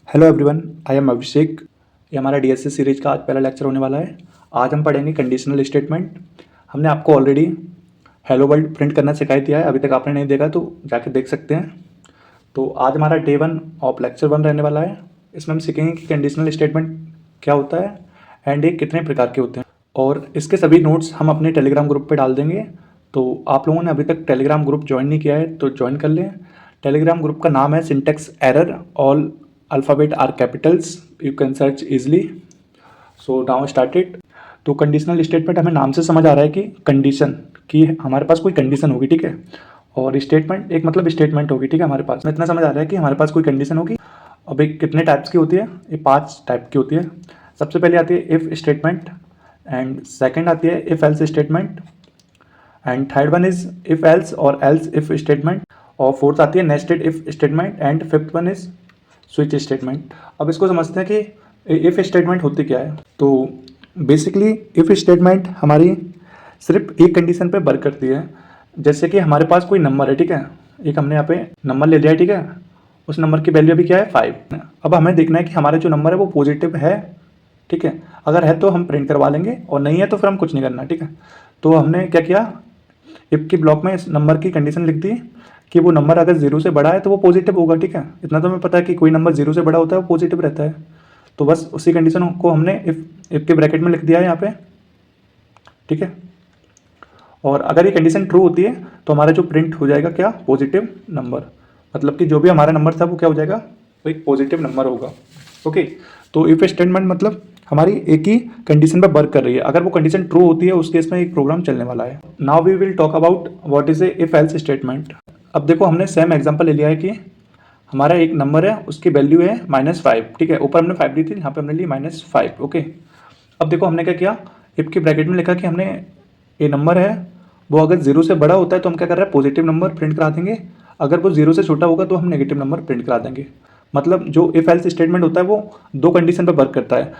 Hello everyone, I am Abhishek. ये हमारा DSC series का आज पहला लेक्चर होने वाला है। आज हम पढ़ेंगे कंडीशनल स्टेटमेंट। हमने आपको ऑलरेडी हेलो वर्ल्ड प्रिंट करना सिखा दिया है, अभी तक आपने नहीं देखा तो जाके देख सकते हैं। तो आज हमारा डे 1 ऑफ लेक्चर 1 रहने वाला है। इसमें हम सीखेंगे कि कंडीशनल स्टेटमेंट क्या होता है एंड ये कितने प्रकार के होते हैं, और इसके सभी नोट्स हम अपने टेलीग्राम ग्रुप पर डाल देंगे। तो आप लोगों ने अभी तक टेलीग्राम ग्रुप ज्वाइन नहीं किया है तो ज्वाइन कर लें। टेलीग्राम ग्रुप का नाम है syntax error, all alphabet are capitals, you can search easily. So now started. तो कंडीशनल स्टेटमेंट हमें नाम से समझ आ रहा है कि कंडीशन की हमारे पास कोई कंडीशन होगी, ठीक है, और स्टेटमेंट एक मतलब स्टेटमेंट होगी, ठीक है। हमारे पास इतना समझ आ रहा है कि हमारे पास कोई कंडीशन होगी। अब एक कितने टाइप्स की होती है, ये 5 टाइप की होती है। सबसे पहले आती है इफ़ स्टेटमेंट, एंड सेकेंड आती है if else statement, and third one is if else और एल्स इफ़ स्टेटमेंट, और फोर्थ आती है nested if statement, and fifth one is switch statement. अब इसको समझते हैं कि इफ़ स्टेटमेंट होती क्या है। तो बेसिकली इफ़ स्टेटमेंट हमारी सिर्फ एक कंडीशन पे वर्क करती है। जैसे कि हमारे पास कोई नंबर है, ठीक है, एक हमने यहाँ पे नंबर ले लिया है, ठीक है, उस नंबर की वैल्यू अभी क्या है 5। अब हमें देखना है कि हमारा जो नंबर है वो पॉजिटिव है, ठीक है। अगर है तो हम प्रिंट करवा लेंगे, और नहीं है तो फिर हम कुछ नहीं करना, ठीक है। तो हमने क्या किया, इफ़ की ब्लॉक में इस नंबर की कंडीशन लिख दी कि वो नंबर अगर 0 से बड़ा है तो वो पॉजिटिव होगा, ठीक है। इतना तो हमें पता है कि कोई नंबर 0 से बड़ा होता है वो पॉजिटिव रहता है। तो बस उसी कंडीशन को हमने इफ़ के ब्रैकेट में लिख दिया है यहाँ पे, ठीक है। और अगर ये कंडीशन ट्रू होती है तो हमारा जो प्रिंट हो जाएगा क्या, पॉजिटिव नंबर। मतलब कि जो भी हमारा नंबर था वो क्या हो जाएगा, वो एक पॉजिटिव नंबर होगा, ओके। तो इफ़ स्टेटमेंट मतलब हमारी एक ही कंडीशन पर वर्क कर रही है। अगर वो कंडीशन ट्रू होती है उस केस में एक प्रोग्राम चलने वाला है। Now we will talk about what is a if else statement. अब देखो हमने सेम एग्जांपल ले लिया है कि हमारा एक नंबर है, उसकी वैल्यू है -5, ठीक है। ऊपर हमने 5 दी थी, यहाँ पे हमने ली -5, ओके। अब देखो हमने क्या किया, इफ की ब्रैकेट में लिखा कि हमने ये नंबर है वो अगर 0 से बड़ा होता है तो हम क्या कर रहे हैं, पॉजिटिव नंबर प्रिंट करा देंगे। अगर वो 0 से छोटा होगा तो हम नेगेटिव नंबर प्रिंट करा देंगे। मतलब जो इफ एल्स स्टेटमेंट होता है वो 2 कंडीशन पर वर्क करता है,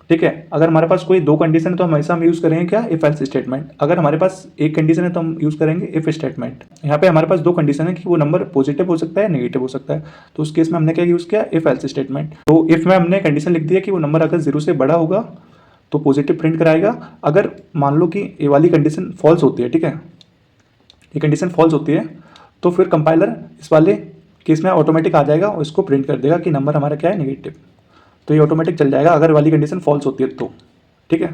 ठीक है। अगर हमारे पास कोई 2 कंडीशन है तो हमेशा हम यूज़ करेंगे क्या, इफ एल्स स्टेटमेंट। अगर हमारे पास एक कंडीशन है तो हम यूज़ करेंगे इफ स्टेटमेंट। यहाँ पे हमारे पास 2 कंडीशन है कि वो नंबर पॉजिटिव हो सकता है, नेगेटिव हो सकता है। तो उस केस में हमने क्या यूज़ किया, इफ एल्स स्टेटमेंट। तो इफ में हमने कंडीशन लिख दिया कि वो नंबर अगर 0 से बड़ा होगा तो पॉजिटिव प्रिंट कराएगा। अगर मान लो कि ये वाली कंडीशन फॉल्स होती है, ठीक है, ये कंडीशन फॉल्स होती है, तो फिर कंपाइलर इस वाले केस में ऑटोमेटिक आ जाएगा और इसको प्रिंट कर देगा कि नंबर हमारा क्या है, नेगेटिव। तो ये ऑटोमेटिक चल जाएगा अगर वाली कंडीशन फॉल्स होती है तो, ठीक है।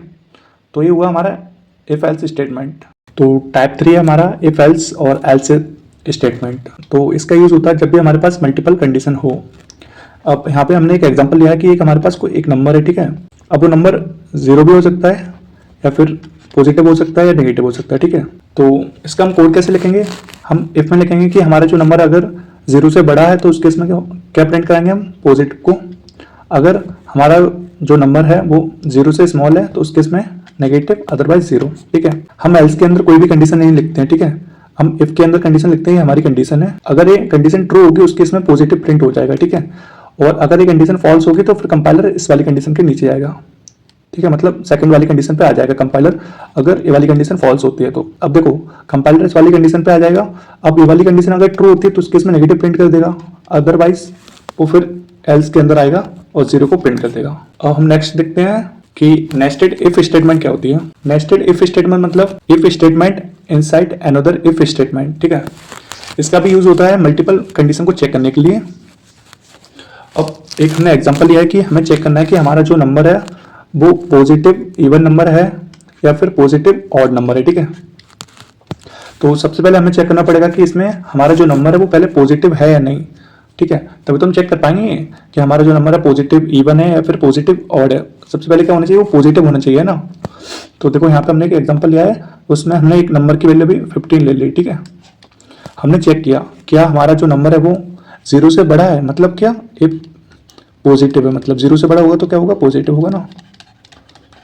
तो ये हुआ हमारा इफ एल्स स्टेटमेंट। तो टाइप 3 है हमारा इफ एल्स और एल्स स्टेटमेंट। तो इसका यूज़ होता है जब भी हमारे पास मल्टीपल कंडीशन हो। अब यहाँ पे हमने एक एग्जांपल लिया है कि एक हमारे पास कोई एक नंबर है, ठीक है। अब वो नंबर 0 भी हो सकता है, या फिर पॉजिटिव हो सकता है, या नेगेटिव हो सकता है, ठीक है। तो इसका हम कोड कैसे लिखेंगे, हम इफ में लिखेंगे कि हमारा जो नंबर अगर 0 से बड़ा है तो उस केस में क्या प्रिंट कराएंगे, हम पॉजिटिव को। अगर हमारा जो नंबर है वो 0 से स्मॉल है तो उस केस में नेगेटिव, अदरवाइज 0, ठीक है। हम एल्स के अंदर कोई भी कंडीशन नहीं लिखते हैं, ठीक है। हम इफ के अंदर कंडीशन लिखते हैं, हमारी कंडीशन है। अगर ये कंडीशन ट्रू होगी उस केस में पॉजिटिव प्रिंट हो जाएगा, ठीक है। और अगर ये कंडीशन फॉल्स होगी तो फिर कंपाइलर इस वाली कंडीशन के नीचे आएगा, ठीक है। मतलब सेकंड वाली कंडीशन पे आ जाएगा कंपाइलर अगर ये वाली कंडीशन फॉल्स होती है तो। अब देखो कंपाइलर इस वाली कंडीशन पे आ जाएगा। अब ये वाली कंडीशन अगर ट्रू होती है तो उस केस में नेगेटिव प्रिंट कर देगा, अदरवाइज वो फिर एल्स के अंदर आएगा और 0 को प्रिंट कर देगा। अब हम नेक्स्ट देखते हैं कि नेस्टेड इफ स्टेटमेंट क्या होती है। नेस्टेड इफ स्टेटमेंट मतलब if statement inside another if statement, ठीक है। इसका भी यूज होता है मल्टीपल कंडीशन को चेक करने के लिए। अब एक हमने एग्जांपल लिया है कि हमें चेक करना है कि हमारा जो नंबर है वो पॉजिटिव इवन नंबर है या फिर पॉजिटिव ऑड नंबर है, ठीक है। तो सबसे पहले हमें चेक करना पड़ेगा कि इसमें हमारा जो नंबर है वो पहले पॉजिटिव है या नहीं, ठीक है। तभी तो हम चेक कर पाएंगे कि हमारा जो नंबर है पॉजिटिव इवन है या फिर पॉजिटिव ऑड है। सबसे पहले क्या होना चाहिए, वो पॉजिटिव होना चाहिए ना। तो देखो यहाँ पे हमने एक एग्जांपल लिया है, उसमें हमने एक नंबर की वैल्यू भी 15 ले ली, ठीक है। हमने चेक किया क्या हमारा जो नंबर है वो 0 से बड़ा है, मतलब क्या, ये पॉजिटिव है। मतलब 0 से बड़ा होगा तो क्या होगा, पॉजिटिव होगा ना,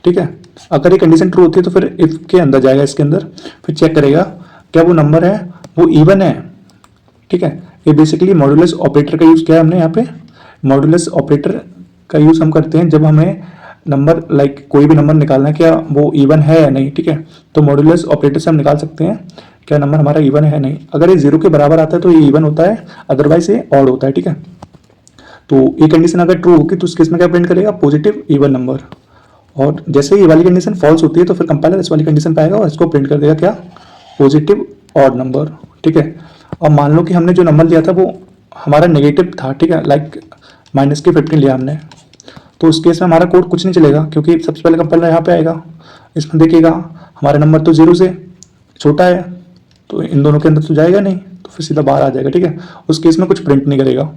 ठीक है। अगर ये कंडीशन ट्रू होती है तो फिर इफ के अंदर जाएगा, इसके अंदर फिर चेक करेगा क्या वो नंबर है वो इवन है, ठीक है। ये बेसिकली मॉड्यूलस ऑपरेटर का यूज किया है हमने यहाँ पे। मॉड्यूलस ऑपरेटर का यूज हम करते हैं जब हमें नंबर लाइक कोई भी नंबर निकालना है क्या वो इवन है या नहीं, ठीक है। तो मॉड्यूलस ऑपरेटर से हम निकाल सकते हैं क्या नंबर हमारा इवन है या नहीं। अगर ये 0 के बराबर आता है तो ये इवन होता है, अदरवाइज ये ऑड होता है, ठीक है। तो ये कंडीशन अगर ट्रू होगी तो उस केस में क्या प्रिंट करेगा, पॉजिटिव इवन नंबर। और जैसे ही ये वाली कंडीशन फॉल्स होती है तो फिर कंपाइलर इस वाली कंडीशन पे आएगा और इसको प्रिंट कर देगा क्या, पॉजिटिव ऑड नंबर। ठीक है, अब मान लो कि हमने जो नंबर लिया था वो हमारा नेगेटिव था, ठीक है, लाइक माइनस के 15 लिया हमने, तो उस केस में हमारा कोड कुछ नहीं चलेगा, क्योंकि सबसे पहले कंपाइलर यहाँ पे आएगा, इसमें देखेगा हमारा नंबर तो 0 से छोटा है, तो इन दोनों के अंदर तो जाएगा नहीं, तो फिर सीधा बाहर आ जाएगा। ठीक है, उस केस में कुछ प्रिंट नहीं करेगा।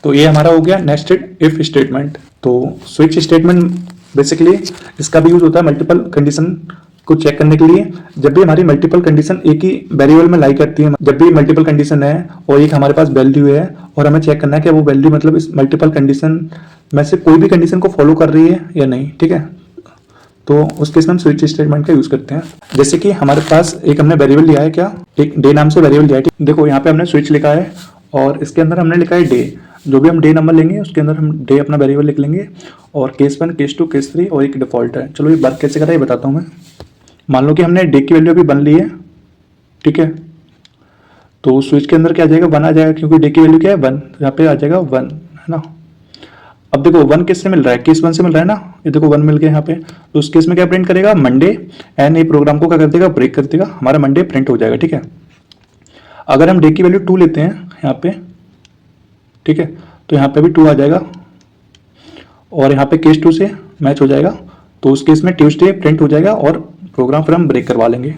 तो ये हमारा हो गया नेस्टेड इफ स्टेटमेंट। तो स्विच स्टेटमेंट बेसिकली इसका भी यूज होता है मल्टीपल कंडीशन को चेक करने के लिए। जब भी हमारी मल्टीपल कंडीशन एक ही वेरिएबल में लाई करती है, जब भी मल्टीपल कंडीशन है और एक हमारे पास वैल्यू है और हमें चेक करना है कि वो वैल्यू मतलब इस मल्टीपल कंडीशन में से कोई भी कंडीशन को फॉलो कर रही है या नहीं। ठीक है, तो उस केस में हम स्विच स्टेटमेंट का यूज करते हैं। जैसे कि हमारे पास एक हमने वेरिएबल लिया है, क्या, एक डे नाम से वेरिएबल लिया है। देखो यहाँ पे हमने स्विच लिखा है और इसके अंदर हमने लिखा है डे। जो भी हम डे नंबर लेंगे उसके अंदर हम डे अपना वेरिएबल लिख लेंगे, और केस 1, केस 2, केस 3 और एक डिफॉल्ट है। चलो ये वर्क कैसे करा ये बताता हूँ मैं। मान लो कि हमने डे की वैल्यू अभी 1 ली है, ठीक है, तो स्विच के अंदर क्या आ जाएगा, 1 आ जाएगा, क्योंकि डे की वैल्यू क्या है 1, तो यहाँ पे आ जाएगा 1, है ना। अब देखो 1 किससे मिल रहा है, केस 1 से मिल रहा है ना, ये देखो 1 मिल गया यहाँ पे, तो उस केस में क्या प्रिंट करेगा, मंडे, एंड ये प्रोग्राम को क्या कर देगा, ब्रेक कर देगा, हमारा मंडे प्रिंट हो जाएगा। ठीक है, अगर हम डे की वैल्यू 2 लेते हैं यहाँ पे, ठीक है, तो यहाँ पे भी 2 आ जाएगा, और यहाँ पे केस 2 से मैच हो जाएगा, तो उस केस में ट्यूसडे प्रिंट हो जाएगा और प्रोग्राम फिर हम ब्रेक करवा लेंगे।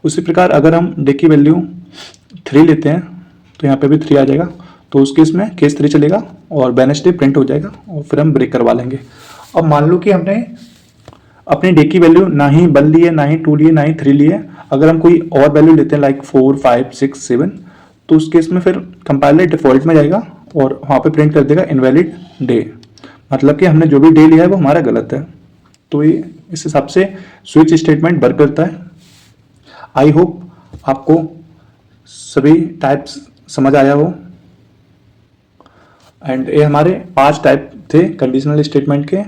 उसी प्रकार अगर हम डे की वैल्यू 3 लेते हैं तो यहाँ पे भी 3 आ जाएगा, तो उस केस में केस 3 चलेगा और वेडनेसडे प्रिंट हो जाएगा और फिर हम ब्रेक करवा लेंगे। अब मान लो कि हमने अपनी डे की वैल्यू ना ही 1 ली है, ना ही 2 ली है, ना ही 3 ली है, अगर हम कोई और वैल्यू लेते हैं लाइक 4, 5, 6, 7, तो उस केस में फिर कंपाइलर डिफॉल्ट में जाएगा और वहाँ पे प्रिंट कर देगा इनवैलिड डे, मतलब कि हमने जो भी डे लिया है वो हमारा गलत है। तो ये इस हिसाब से स्विच स्टेटमेंट वर्क करता है। आई होप आपको सभी टाइप्स समझ आया हो। एंड ये हमारे 5 टाइप थे कंडीशनल स्टेटमेंट के।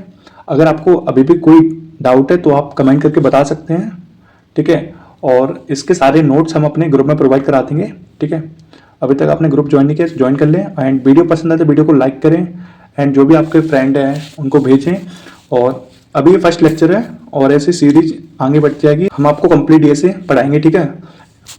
अगर आपको अभी भी कोई डाउट है तो आप कमेंट करके बता सकते हैं, ठीक है, और इसके सारे नोट्स हम अपने ग्रुप में प्रोवाइड करा देंगे। ठीक है, अभी तक आपने ग्रुप ज्वाइन नहीं किया ज्वाइन कर लें, एंड वीडियो पसंद आए तो वीडियो को लाइक करें, एंड जो भी आपके फ्रेंड हैं उनको भेजें। और अभी ये फर्स्ट लेक्चर है और ऐसी सीरीज आगे बढ़ती जाएगी, हम आपको कंप्लीट ये से पढ़ाएंगे, ठीक है,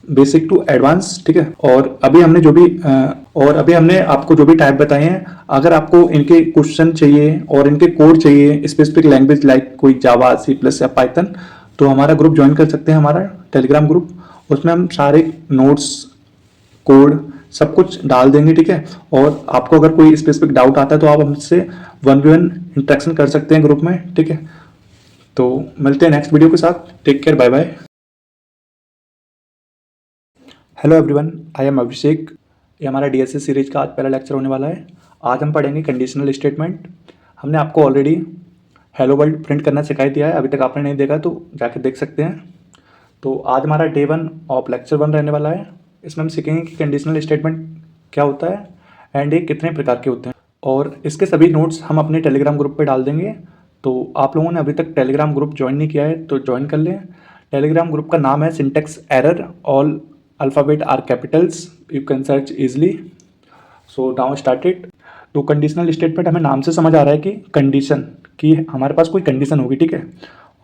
बेसिक टू एडवांस। ठीक है, और अभी हमने आपको जो भी टाइप बताए हैं, अगर आपको इनके क्वेश्चन चाहिए और इनके कोड चाहिए स्पेसिफिक लैंग्वेज लाइक कोई जावा, सी प्लस या पाइथन, तो हमारा ग्रुप ज्वाइन कर सकते हैं, हमारा टेलीग्राम ग्रुप। उसमें हम सारे नोट्स, कोड सब कुछ डाल देंगे। ठीक है, और आपको अगर कोई स्पेसिफिक डाउट आता है तो आप हमसे 1v1 इंटरेक्शन कर सकते हैं ग्रुप में। ठीक है, तो मिलते हैं नेक्स्ट वीडियो के साथ। Take care, bye bye. Hello everyone, I am Abhishek. ये हमारा डीएसए सीरीज का आज पहला लेक्चर होने वाला है। आज हम पढ़ेंगे कंडीशनल स्टेटमेंट। हमने आपको ऑलरेडी हेलो वर्ल्ड प्रिंट करना सिखा दिया है, अभी तक आपने नहीं देखा तो जाके देख सकते हैं। तो आज हमारा डे 1 ऑफ लेक्चर 1 रहने वाला है। इसमें हम सीखेंगे कि कंडीशनल स्टेटमेंट क्या होता है एंड ये कितने प्रकार के होते हैं, और इसके सभी नोट्स हम अपने टेलीग्राम ग्रुप पे डाल देंगे। तो आप लोगों ने अभी तक टेलीग्राम ग्रुप ज्वाइन नहीं किया है तो ज्वाइन कर लें। टेलीग्राम ग्रुप का नाम है syntax error, all alphabet are capitals, you can search easily. So now started. तो कंडीशनल स्टेटमेंट हमें नाम से समझ आ रहा है कि कंडीशन, कि हमारे पास कोई कंडीशन होगी, ठीक है,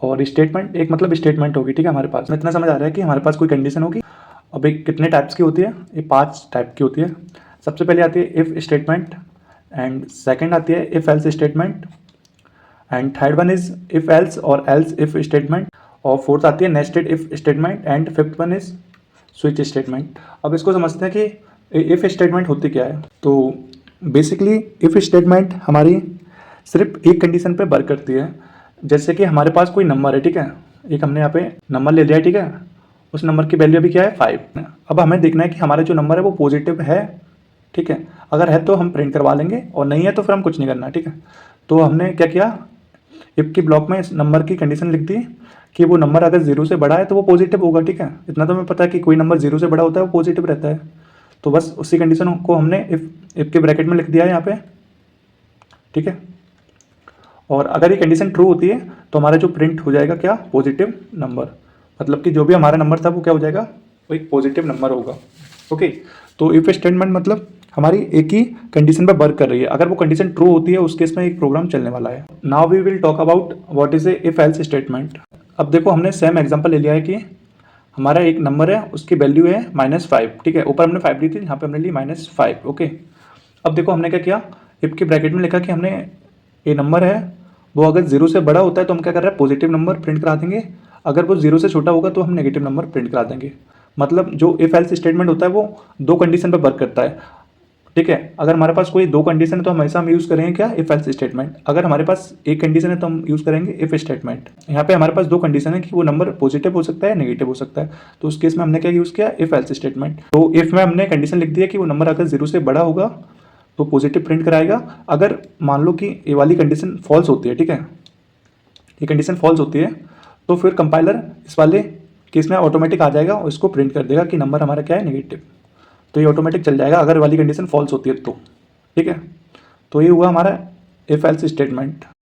और स्टेटमेंट एक मतलब स्टेटमेंट होगी, ठीक है, हमारे पास इतना समझ आ रहा है कि हमारे पास कोई कंडीशन होगी। अब एक कितने टाइप्स की होती है, ये 5 टाइप की होती है। सबसे पहले आती है इफ़ स्टेटमेंट, एंड सेकंड आती है if else statement, and third one is if else और एल्स इफ़ स्टेटमेंट, और फोर्थ आती है nested if statement, and fifth one is switch statement. अब इसको समझते हैं कि इफ़ स्टेटमेंट होती क्या है। तो बेसिकली इफ़ स्टेटमेंट हमारी सिर्फ एक कंडीशन पे वर्क करती है। जैसे कि हमारे पास कोई नंबर है, ठीक है, एक हमने यहाँ पे नंबर ले लिया है, ठीक है, उस नंबर की वैल्यू अभी क्या है 5। अब हमें देखना है कि हमारा जो नंबर है वो पॉजिटिव है, ठीक है, अगर है तो हम प्रिंट करवा लेंगे और नहीं है तो फिर हम कुछ नहीं करना, ठीक है। तो हमने क्या किया, इफ़ की ब्लॉक में इस नंबर की कंडीशन लिख दी कि वो नंबर अगर 0 से बड़ा है तो वो पॉजिटिव होगा, ठीक है, इतना तो हमें पता है कि कोई नंबर 0 से बड़ा होता है वो पॉजिटिव रहता है। तो बस उसी कंडीशन को हमने इफ़ के ब्रैकेट में लिख दिया है यहाँ पे, ठीक है। और अगर ये कंडीशन ट्रू होती है तो हमारा जो प्रिंट हो जाएगा क्या, पॉजिटिव नंबर, मतलब कि जो भी हमारा नंबर था वो क्या हो जाएगा, वो एक पॉजिटिव नंबर होगा। ओके, तो इफ़ स्टेटमेंट मतलब हमारी एक ही कंडीशन पर वर्क कर रही है। अगर वो कंडीशन ट्रू होती है उस केस में एक प्रोग्राम चलने वाला है। Now we will talk about what is a if else statement. अब देखो हमने सेम एग्जांपल ले लिया है कि हमारा एक नंबर है, उसकी वैल्यू है -5, ठीक है। ऊपर हमने 5 ली थी, यहाँ पे हमने ली -5, ओके। अब देखो हमने क्या किया, इफ के ब्रैकेट में लिखा कि हमने ये नंबर है वो अगर 0 से बड़ा होता है तो हम क्या कर रहे हैं, पॉजिटिव नंबर प्रिंट करा देंगे। अगर वो 0 से छोटा होगा तो हम नेगेटिव नंबर प्रिंट करा देंगे। मतलब जो इफ एल्स स्टेटमेंट होता है वो 2 कंडीशन पर वर्क करता है, ठीक है। अगर हमारे पास कोई 2 कंडीशन है तो हमेशा हम यूज़ करेंगे क्या, इफ एल्स स्टेटमेंट। अगर हमारे पास एक कंडीशन है तो हम यूज़ करेंगे इफ स्टेटमेंट। यहाँ पे हमारे पास 2 कंडीशन है कि वो नंबर पॉजिटिव हो सकता है, नेगेटिव हो सकता है। तो उस केस में हमने क्या यूज़ किया, इफ एल्स स्टेटमेंट। तो इफ में हमने कंडीशन लिख दी है कि वो नंबर अगर 0 से बड़ा होगा तो पॉजिटिव प्रिंट कराएगा। अगर मान लो कि ये वाली कंडीशन फॉल्स होती है, ठीक है, ये कंडीशन फॉल्स होती है, तो फिर कंपाइलर इस वाले केस में ऑटोमेटिक आ जाएगा और इसको प्रिंट कर देगा कि नंबर हमारा क्या है, नेगेटिव। तो ये ऑटोमेटिक चल जाएगा अगर वाली कंडीशन फॉल्स होती है तो, ठीक है। तो ये हुआ हमारा इफ एल्स स्टेटमेंट।